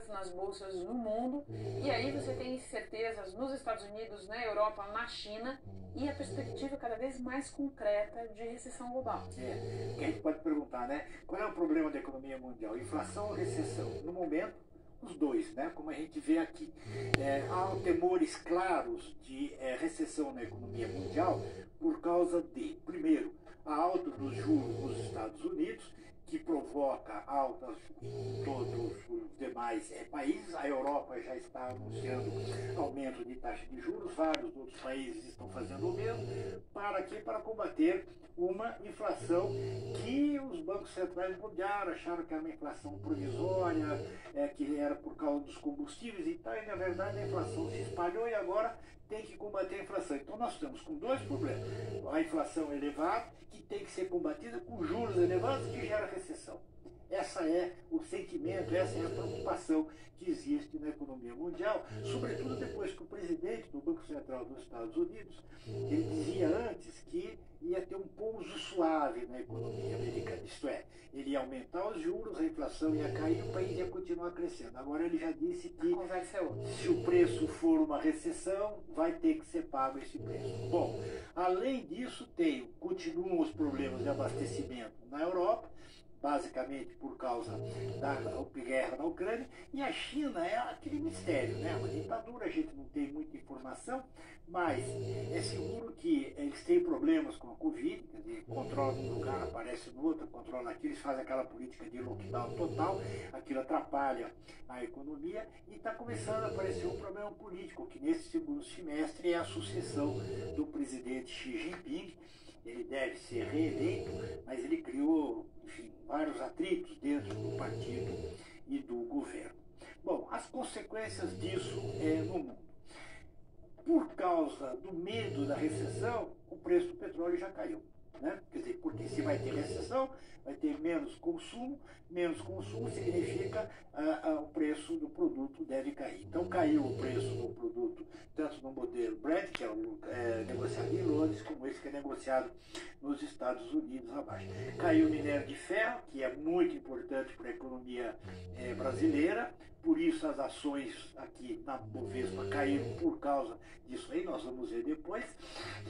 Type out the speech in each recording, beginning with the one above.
quedas nas bolsas no mundo, e aí você tem incertezas nos Estados Unidos, na Europa, na China, e a perspectiva cada vez mais concreta de recessão global. O que a gente pode perguntar, né? Qual é o problema da economia mundial? Inflação ou recessão? No momento, os dois, né? Como a gente vê aqui. Há temores claros de recessão na economia mundial por causa de, primeiro, a alta dos juros nos Estados Unidos, que provoca altas em todos os demais países. A Europa já está anunciando aumento de taxa de juros, vários outros países estão fazendo o mesmo. Para quê? Para combater uma inflação que os bancos centrais mundiais acharam que era uma inflação provisória, que era por causa dos combustíveis e tal, e na verdade a inflação se espalhou e agora tem que combater a inflação. Então nós estamos com dois problemas. A inflação elevada, que tem que ser combatida com juros elevados, que gera recessão. Essa é o sentimento, essa é a preocupação que existe na economia mundial, sobretudo depois que o presidente do Banco Central dos Estados Unidos, ele dizia antes que ia ter um pouso suave na economia americana, isto é, ele ia aumentar os juros, a inflação ia cair e o país ia continuar crescendo. Agora ele já disse que se o preço for uma recessão, vai ter que ser pago esse preço. Bom, além disso, continuam os problemas de abastecimento na Europa, basicamente por causa da guerra na Ucrânia, e a China é aquele mistério, né? Uma ditadura, a gente não tem muita informação, mas é seguro que eles têm problemas com a Covid, quer dizer, controla num lugar, aparece no outro, controla aqui, eles fazem aquela política de lockdown total, aquilo atrapalha a economia, e está começando a aparecer um problema político, que nesse segundo semestre é a sucessão do presidente Xi Jinping. Ele deve ser reeleito, mas ele criou, enfim, vários atritos dentro do partido e do governo. Bom, as consequências disso no mundo. Por causa do medo da recessão, o preço do petróleo já caiu. Né? Quer dizer, porque se vai ter recessão, vai ter menos consumo significa o preço do produto deve cair. Então caiu o preço do produto, tanto no modelo Brent, que é negociado em Londres, como esse que é negociado nos Estados Unidos abaixo. Caiu o minério de ferro, que é muito importante para a economia brasileira, por isso as ações aqui na Bovespa caíram por causa disso aí, nós vamos ver depois.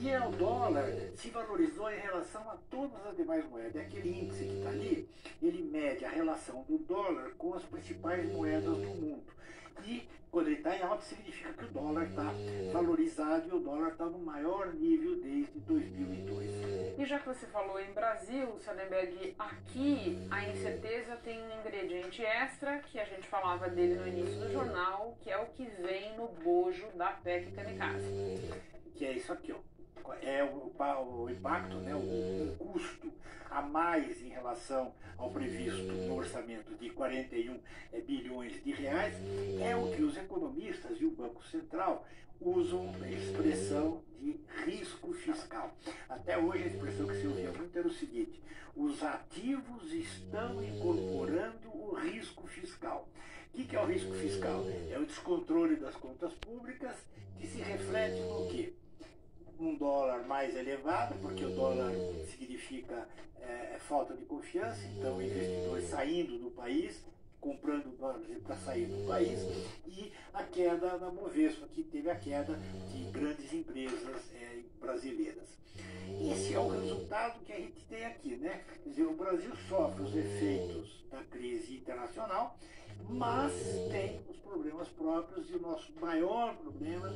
E o dólar se valorizou em relação a todas as demais moedas. Aquele índice que está ali, ele mede a relação do dólar com as principais moedas do mundo. E quando ele está em alta, significa que o dólar está valorizado e o dólar está no maior nível desde 2002. E já que você falou em Brasil, Sardenberg, aqui a incerteza tem um ingrediente extra, que a gente falava dele no início do jornal, que é o que vem no bojo da PEC Kamikaze. Que é isso aqui, ó. É o impacto, né, o custo a mais em relação ao previsto no orçamento de 41 bilhões de reais, é o que os economistas e o Banco Central usam a expressão de risco fiscal. Até hoje a expressão que se ouvia muito era o seguinte: os ativos estão incorporando o risco fiscal. O que é o risco fiscal? É o descontrole das contas públicas, que se reflete no quê? Um dólar mais elevado, porque o dólar significa falta de confiança, então investidores saindo do país, comprando dólares para sair do país, e a queda da Bovespa, que teve a queda de grandes empresas brasileiras. Esse é o resultado que a gente tem aqui, né? Quer dizer, o Brasil sofre os efeitos da crise internacional, mas tem os problemas próprios, e o nosso maior problema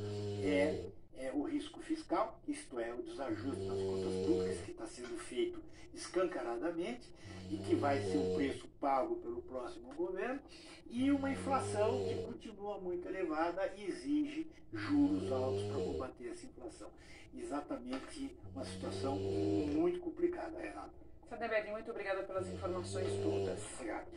é o risco fiscal, isto é, o desajuste nas contas públicas, que está sendo feito escancaradamente e que vai ser o preço pago pelo próximo governo, e uma inflação que continua muito elevada e exige juros altos para combater essa inflação. Exatamente uma situação muito complicada, Renato. Sardenberg, muito obrigada pelas informações todas. Obrigado.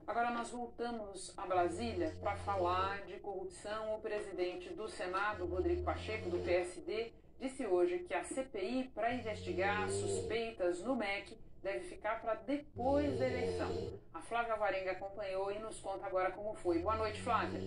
Agora nós voltamos a Brasília para falar de corrupção. O presidente do Senado, Rodrigo Pacheco, do PSD, disse hoje que a CPI para investigar suspeitas no MEC deve ficar para depois da eleição. A Flávia Alvarenga acompanhou e nos conta agora como foi. Boa noite, Flávia.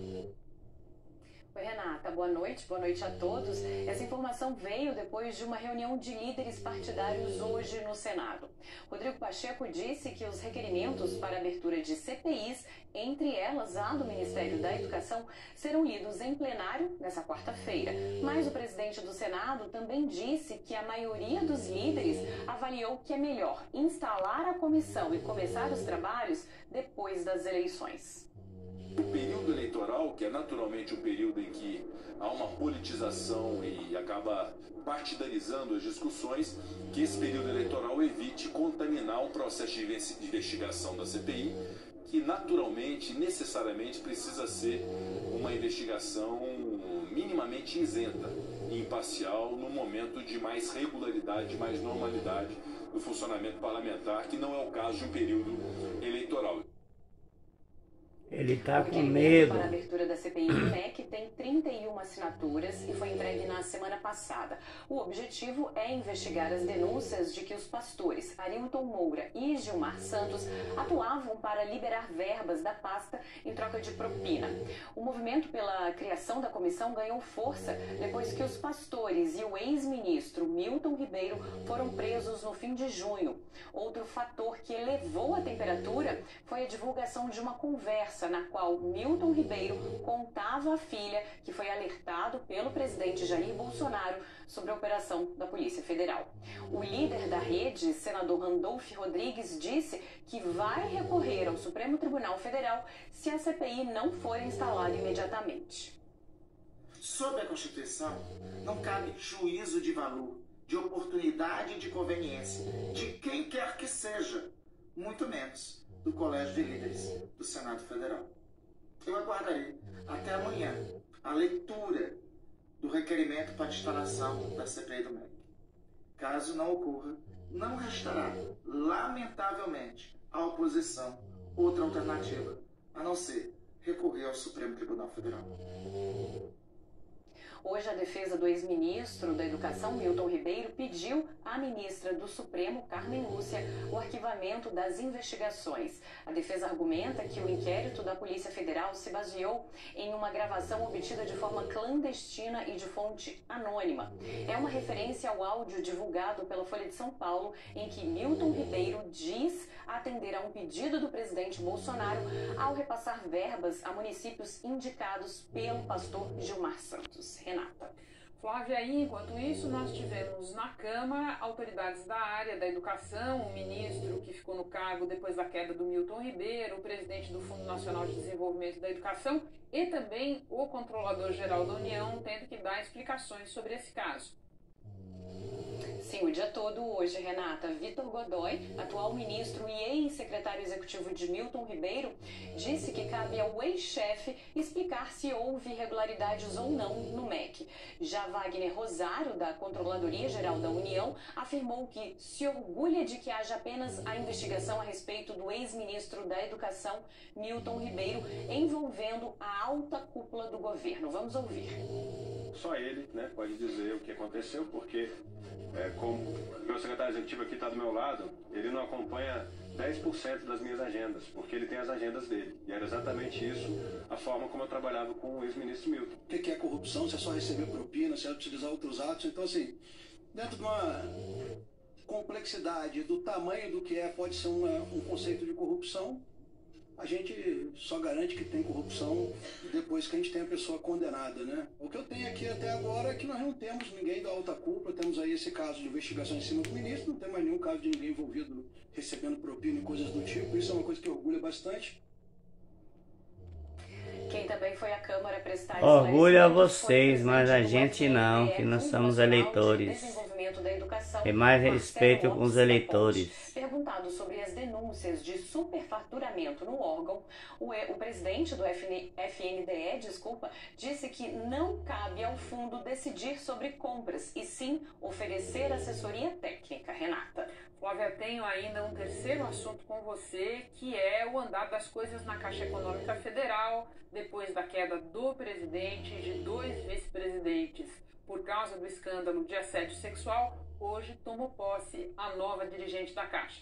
Oi, Renata, boa noite a todos. Essa informação veio depois de uma reunião de líderes partidários hoje no Senado. Rodrigo Pacheco disse que os requerimentos para a abertura de CPIs, entre elas a do Ministério da Educação, serão lidos em plenário nessa quarta-feira. Mas o presidente do Senado também disse que a maioria dos líderes avaliou que é melhor instalar a comissão e começar os trabalhos depois das eleições. O período eleitoral, que é naturalmente um período em que há uma politização e acaba partidarizando as discussões, que esse período eleitoral evite contaminar o processo de investigação da CPI, que naturalmente, necessariamente, precisa ser uma investigação minimamente isenta e imparcial no momento de mais regularidade, de mais normalidade do funcionamento parlamentar, que não é o caso de um período eleitoral. Ele está com medo. Para a abertura da CPI do MEC tem 31 assinaturas e foi entregue na semana passada. O objetivo é investigar as denúncias de que os pastores Arilton Moura e Gilmar Santos atuavam para liberar verbas da pasta em troca de propina. O movimento pela criação da comissão ganhou força depois que os pastores e o ex-ministro Milton Ribeiro foram presos no fim de junho. Outro fator que elevou a temperatura foi a divulgação de uma conversa na qual Milton Ribeiro contava à filha que foi alertado pelo presidente Jair Bolsonaro sobre a operação da Polícia Federal. O líder da rede, senador Randolph Rodrigues, disse que vai recorrer ao Supremo Tribunal Federal se a CPI não for instalada imediatamente. Sob a Constituição, não cabe juízo de valor, de oportunidade e de conveniência de quem quer que seja, muito menos do Colégio de Líderes do Senado Federal. Eu aguardarei até amanhã a leitura do requerimento para instalação da CPI do MEC. Caso não ocorra, não restará, lamentavelmente, à oposição outra alternativa, a não ser recorrer ao Supremo Tribunal Federal. Hoje, a defesa do ex-ministro da Educação, Milton Ribeiro, pediu à ministra do Supremo, Carmen Lúcia, o arquivamento das investigações. A defesa argumenta que o inquérito da Polícia Federal se baseou em uma gravação obtida de forma clandestina e de fonte anônima. É uma referência ao áudio divulgado pela Folha de São Paulo, em que Milton Ribeiro diz atender a um pedido do presidente Bolsonaro ao repassar verbas a municípios indicados pelo pastor Gilmar Santos. Renata. Flávia, aí, enquanto isso, nós tivemos na Câmara autoridades da área da educação, o ministro que ficou no cargo depois da queda do Milton Ribeiro, o presidente do Fundo Nacional de Desenvolvimento da Educação e também o controlador-geral da União tendo que dar explicações sobre esse caso. Sim, o dia todo hoje, Renata. Vitor Godoy, atual ministro e ex-secretário executivo de Milton Ribeiro, disse que cabe ao ex-chefe explicar se houve irregularidades ou não no MEC. Já Wagner Rosário, da Controladoria Geral da União, afirmou que se orgulha de que haja apenas a investigação a respeito do ex-ministro da Educação, Milton Ribeiro, envolvendo a alta cúpula do governo. Vamos ouvir. Só ele, né, pode dizer o que aconteceu, porque como o meu secretário executivo aqui está do meu lado, ele não acompanha 10% das minhas agendas, porque ele tem as agendas dele. E era exatamente isso a forma como eu trabalhava com o ex-ministro Milton. O que é corrupção? Se é só receber propina, se é utilizar outros atos. Então, assim, dentro de uma complexidade do tamanho do que pode ser um conceito de corrupção, a gente só garante que tem corrupção depois que a gente tem a pessoa condenada, né? O que eu tenho aqui até agora é que nós não temos ninguém da alta cúpula, temos aí esse caso de investigação em cima do ministro, não tem mais nenhum caso de ninguém envolvido recebendo propina e coisas do tipo, isso é uma coisa que orgulha bastante. Quem também foi à Câmara prestar orgulho a vocês, mas a gente não, que nós somos eleitores. Tem mais respeito com os eleitores. Perguntado sobre as denúncias de superfaturamento no órgão, o presidente do FNDE, disse que não cabe ao fundo decidir sobre compras, e sim oferecer assessoria técnica. Renata. Flávia, tenho ainda um terceiro assunto com você, que é o andar das coisas na Caixa Econômica Federal, depois da queda do presidente e de 2 vice-presidentes. Por causa do escândalo de assédio sexual, hoje tomou posse a nova dirigente da Caixa.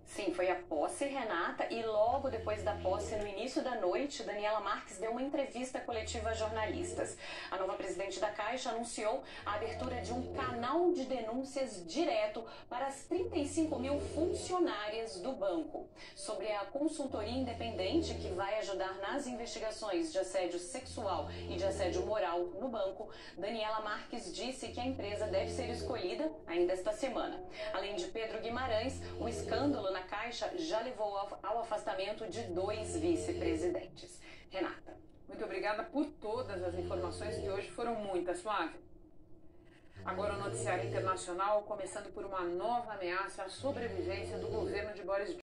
Sim, foi a posse, Renata, e logo depois da posse, no início da noite, Daniela Marques deu uma entrevista coletiva a jornalistas. A nova presidente da Caixa anunciou a abertura de um canal de denúncias direto para as 35 mil funcionárias do banco. Sobre a consultoria independente que vai ajudar nas investigações de assédio sexual e de assédio moral no banco, Daniela Marques disse que a empresa deve ser escolhida ainda esta semana. Além de Pedro Guimarães, o escândalo na Caixa já levou ao afastamento de 2 vice-presidentes. Renata. Muito obrigada por todas as informações que hoje foram muitas, Flávia. Agora o noticiário internacional, começando por uma nova ameaça à sobrevivência do governo de Boris Johnson.